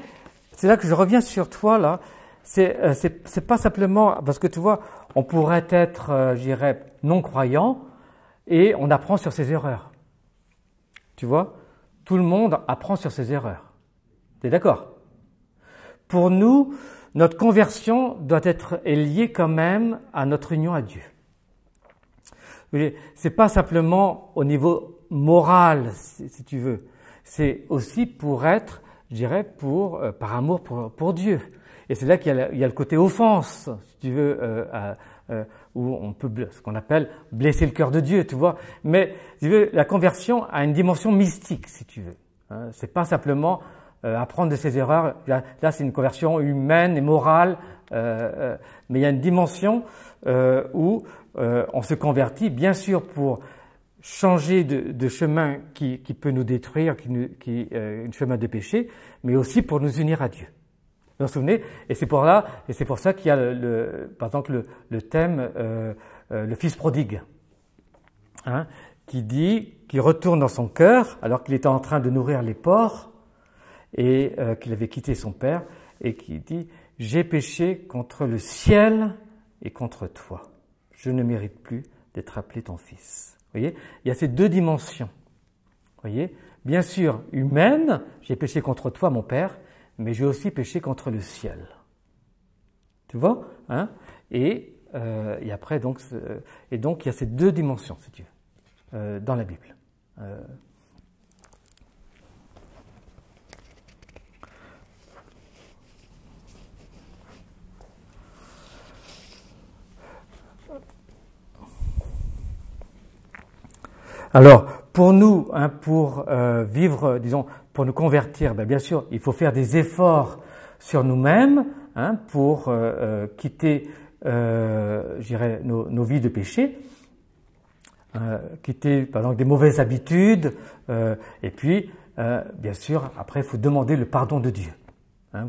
c'est là que je reviens sur toi, là, c'est pas simplement, parce que tu vois, on pourrait être, je dirais, non-croyant, et on apprend sur ses erreurs. Tu vois? Tout le monde apprend sur ses erreurs. Tu es d'accord? Pour nous, notre conversion est liée quand même à notre union à Dieu. C'est pas simplement au niveau moral, si tu veux. C'est aussi pour être, je dirais, par amour pour Dieu. Et c'est là qu'il y a le côté offense, si tu veux, où on peut, ce qu'on appelle blesser le cœur de Dieu, tu vois. Mais, si tu veux, la conversion a une dimension mystique, si tu veux. Hein, c'est pas simplement apprendre de ses erreurs. Là, c'est une conversion humaine et morale, mais il y a une dimension où on se convertit, bien sûr, pour changer de chemin qui peut nous détruire, un chemin de péché, mais aussi pour nous unir à Dieu. Vous vous souvenez? Et c'est pour ça qu'il y a par exemple le thème le fils prodigue, hein, qui retourne dans son cœur alors qu'il était en train de nourrir les porcs et qu'il avait quitté son père et qui dit « J'ai péché contre le ciel et contre toi. Je ne mérite plus d'être appelé ton fils. » Vous voyez, il y a ces deux dimensions. Vous voyez, bien sûr, humaine, j'ai péché contre toi, mon père, mais j'ai aussi péché contre le ciel. Tu vois, hein? Et après, donc, il y a ces deux dimensions, si tu veux, dans la Bible. Alors, pour nous, hein, pour vivre, disons, pour nous convertir, bien sûr, il faut faire des efforts sur nous-mêmes, hein, pour quitter, je dirais, nos vies de péché, quitter, par exemple, des mauvaises habitudes, et puis, bien sûr, après, il faut demander le pardon de Dieu. Hein,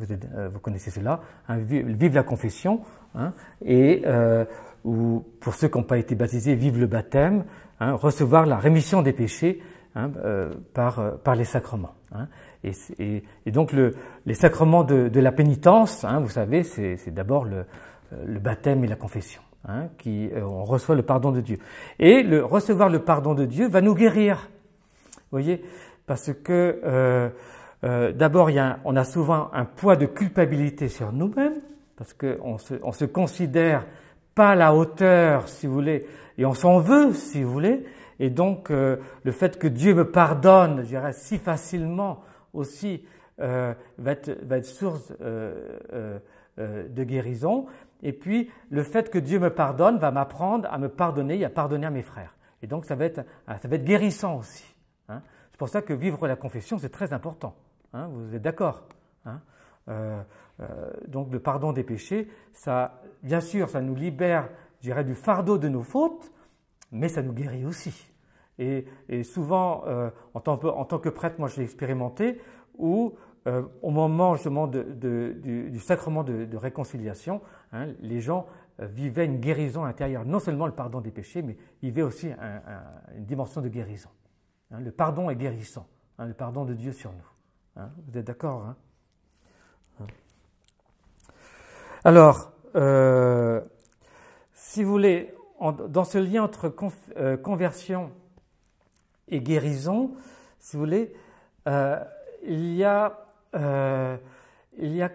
vous connaissez cela, hein, vive la confession, hein, et ou pour ceux qui n'ont pas été baptisés, vive le baptême, hein, recevoir la rémission des péchés, hein, par les sacrements. Hein. Et donc les sacrements de la pénitence, hein, vous savez, c'est d'abord le baptême et la confession, hein, on reçoit le pardon de Dieu. Et recevoir le pardon de Dieu va nous guérir, vous voyez, parce que d'abord on a souvent un poids de culpabilité sur nous-mêmes, parce qu'on se considère pas à la hauteur, si vous voulez, et on s'en veut, si vous voulez, et donc le fait que Dieu me pardonne, je dirais, si facilement aussi, va être source de guérison. Et puis, le fait que Dieu me pardonne va m'apprendre à me pardonner et à pardonner à mes frères. Et donc, ça va être guérissant aussi. Hein. C'est pour ça que vivre la confession, c'est très important. Hein, vous êtes d'accord, hein. Donc, le pardon des péchés, ça, bien sûr, ça nous libère, je dirais, du fardeau de nos fautes, mais ça nous guérit aussi. Et souvent, en tant que prêtre, moi, je l'ai expérimenté, où au moment justement du sacrement de réconciliation, hein, les gens vivaient une guérison intérieure, non seulement le pardon des péchés, mais ils vivaient aussi une dimension de guérison. Hein, le pardon est guérissant, hein, le pardon de Dieu sur nous. Hein, vous êtes d'accord, hein? Alors, si vous voulez, dans ce lien entre conversion et guérison, si vous voulez, il y a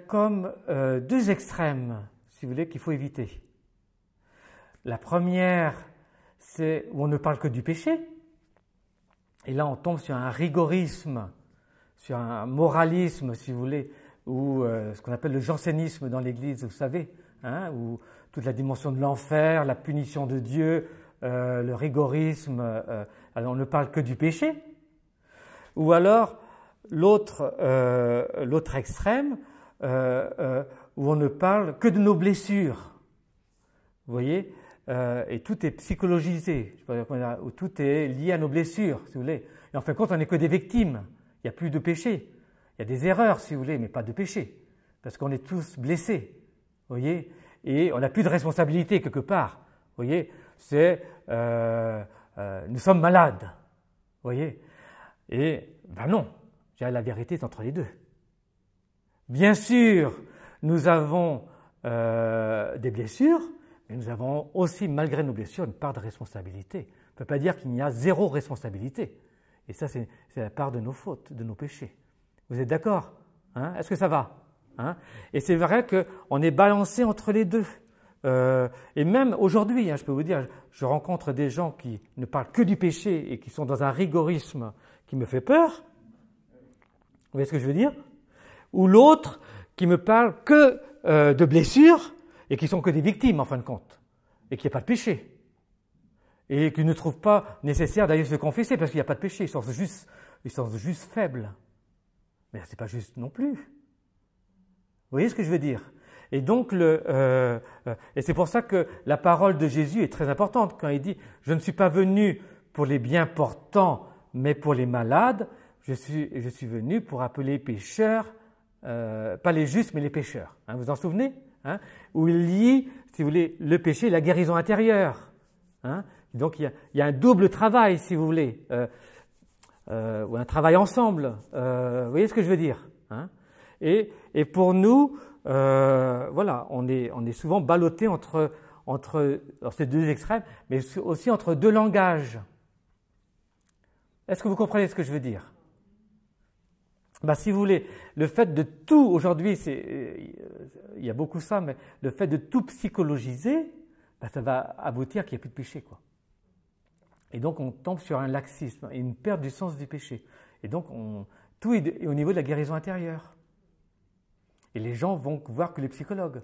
comme deux extrêmes, si vous voulez, qu'il faut éviter. La première, c'est où on ne parle que du péché, et là on tombe sur un rigorisme, sur un moralisme, si vous voulez, ou ce qu'on appelle le jansénisme dans l'Église, vous savez, hein, où toute la dimension de l'enfer, la punition de Dieu, le rigorisme, alors on ne parle que du péché, ou alors l'autre extrême, où on ne parle que de nos blessures, vous voyez, et tout est psychologisé, où tout est lié à nos blessures, si vous voulez. Et en fin de compte, on n'est que des victimes, il n'y a plus de péché. Il y a des erreurs, si vous voulez, mais pas de péché, parce qu'on est tous blessés, vous voyez, et on n'a plus de responsabilité quelque part, vous voyez, nous sommes malades, vous voyez, et ben non, la vérité est entre les deux. Bien sûr, nous avons des blessures, mais nous avons aussi, malgré nos blessures, une part de responsabilité. On ne peut pas dire qu'il y a zéro responsabilité, et ça c'est la part de nos fautes, de nos péchés. Vous êtes d'accord, hein? Est-ce que ça va, hein? Et c'est vrai qu'on est balancé entre les deux. Et même aujourd'hui, hein, je peux vous dire, je rencontre des gens qui ne parlent que du péché et qui sont dans un rigorisme qui me fait peur. Vous voyez ce que je veux dire? Ou l'autre qui me parle que de blessures et qui sont que des victimes en fin de compte et qui n'y a pas de péché. Et qui ne trouvent pas nécessaire d'aller se confesser parce qu'il n'y a pas de péché. Ils sont juste faibles. Mais ce n'est pas juste non plus. Vous voyez ce que je veux dire? Et donc, et c'est pour ça que la parole de Jésus est très importante quand il dit « Je ne suis pas venu pour les bien portants, mais pour les malades. Je suis venu pour appeler les pécheurs, pas les justes, mais les pécheurs. » Hein, vous vous en souvenez, hein? Où il lie, si vous voulez, le péché et la guérison intérieure. Hein? Donc, il y a un double travail, si vous voulez. Ou un travail ensemble, vous voyez ce que je veux dire, hein? Et pour nous, voilà, on est souvent ballottés entre ces deux extrêmes, mais aussi entre deux langages. Est-ce que vous comprenez ce que je veux dire? Ben, si vous voulez, le fait de tout, aujourd'hui, il y a beaucoup ça, mais le fait de tout psychologiser, ben, ça va aboutir qu'il n'y a plus de péché, quoi. Et donc, on tombe sur un laxisme et une perte du sens du péché. Et donc, tout est au niveau de la guérison intérieure. Et les gens vont voir que les psychologues.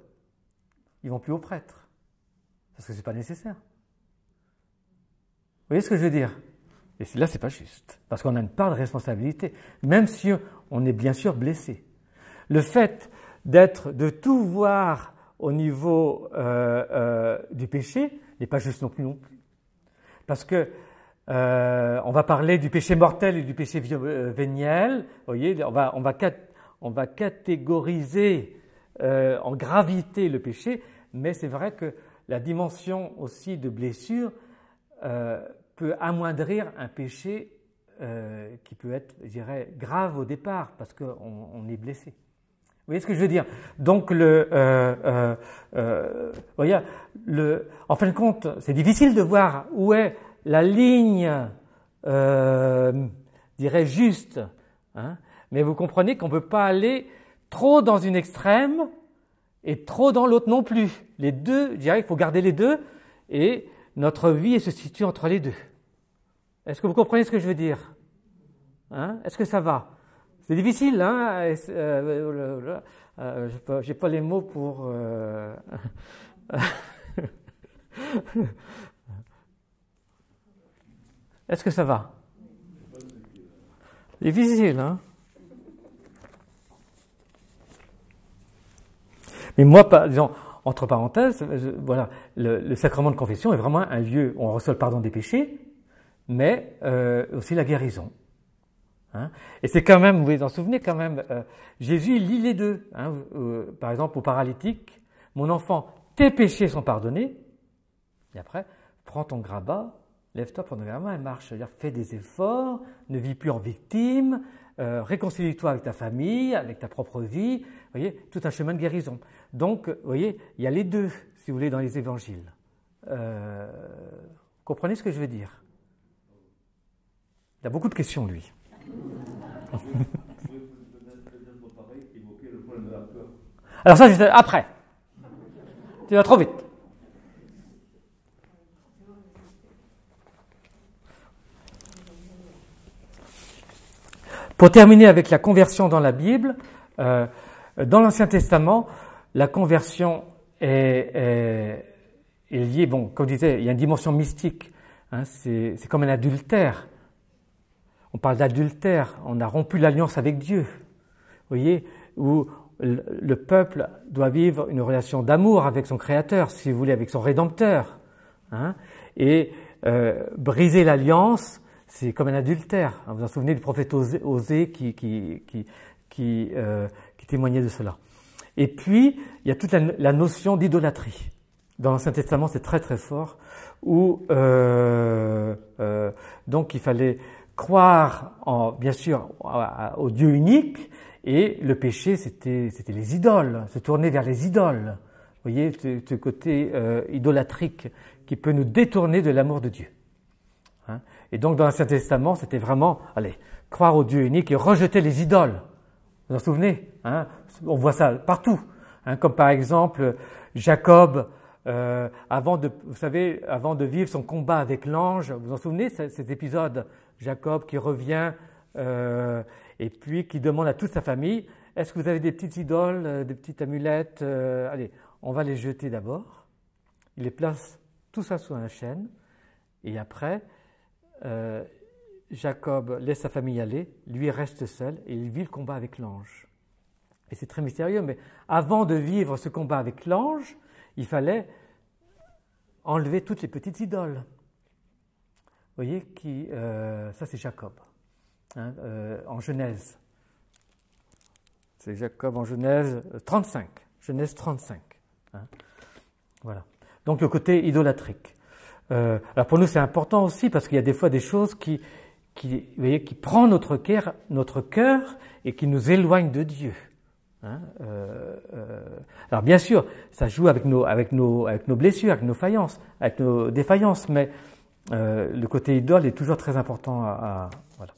Ils vont plus au prêtre. Parce que ce n'est pas nécessaire. Vous voyez ce que je veux dire? Et là, ce n'est pas juste. Parce qu'on a une part de responsabilité. Même si on est bien sûr blessé. Le fait de tout voir au niveau du péché n'est pas juste non plus. Parce que on va parler du péché mortel et du péché véniel. Vous voyez, on va catégoriser en gravité le péché, mais c'est vrai que la dimension aussi de blessure peut amoindrir un péché qui peut être, je dirais, grave au départ, parce qu'on est blessé. Vous voyez ce que je veux dire? Donc, voyez, en fin de compte, c'est difficile de voir où est la ligne, je dirais, juste. Hein, mais vous comprenez qu'on ne peut pas aller trop dans une extrême et trop dans l'autre non plus. Les deux, je dirais qu'il faut garder les deux, et notre vie elle se situe entre les deux. Est-ce que vous comprenez ce que je veux dire? Hein? Est-ce que ça va? C'est difficile, hein? J'ai pas les mots pour... Est-ce que ça va? Difficile, hein? Mais moi, disons, entre parenthèses, voilà, le sacrement de confession est vraiment un lieu où on reçoit le pardon des péchés, mais aussi la guérison. Hein? Et c'est quand même, vous vous en souvenez quand même, Jésus lit les deux. Hein? Par exemple, au paralytique, mon enfant, tes péchés sont pardonnés. Et après, prends ton grabat, lève-toi, prends ton grabat et marche. C'est-à-dire, fais des efforts, ne vis plus en victime, réconcilie-toi avec ta famille, avec ta propre vie. Vous voyez, tout un chemin de guérison. Donc, vous voyez, il y a les deux, si vous voulez, dans les évangiles. Comprenez ce que je veux dire? Il a beaucoup de questions, lui. Alors ça, je après. Tu vas trop vite. Pour terminer avec la conversion dans la Bible, dans l'Ancien Testament, la conversion est liée, bon, comme je disais, il y a une dimension mystique. Hein, c'est comme un adultère. On parle d'adultère, on a rompu l'alliance avec Dieu. Vous voyez, où le peuple doit vivre une relation d'amour avec son Créateur, si vous voulez, avec son Rédempteur. Hein, et briser l'alliance, c'est comme un adultère. Vous vous souvenez du prophète Osée qui témoignait de cela. Et puis, il y a toute la notion d'idolâtrie. Dans l'Ancien Testament, c'est très très fort, où donc il fallait croire, bien sûr, au Dieu unique, et le péché, c'était les idoles, se tourner vers les idoles. Vous voyez, ce côté idolâtrique qui peut nous détourner de l'amour de Dieu. Hein? Et donc, dans l'Ancien Testament, c'était vraiment, croire au Dieu unique et rejeter les idoles. Vous vous en souvenez? Hein? On voit ça partout. Hein? Comme par exemple, Jacob, avant de vivre son combat avec l'ange, vous vous en souvenez, cet épisode? Jacob qui revient et puis qui demande à toute sa famille, est-ce que vous avez des petites idoles, des petites amulettes? Allez, on va les jeter d'abord. Il les place tout ça sous un chêne et après, Jacob laisse sa famille aller, lui reste seul et il vit le combat avec l'ange. Et c'est très mystérieux, mais avant de vivre ce combat avec l'ange, il fallait enlever toutes les petites idoles. Vous voyez, ça c'est Jacob, hein, en Genèse. C'est Jacob en Genèse 35. Genèse 35. Hein, voilà. Donc le côté idolâtrique. Alors pour nous c'est important aussi parce qu'il y a des fois des choses qui prennent notre cœur et qui nous éloignent de Dieu. Hein, alors bien sûr, ça joue avec nos blessures, avec nos faillances, avec nos défaillances, mais le côté idole est toujours très important voilà.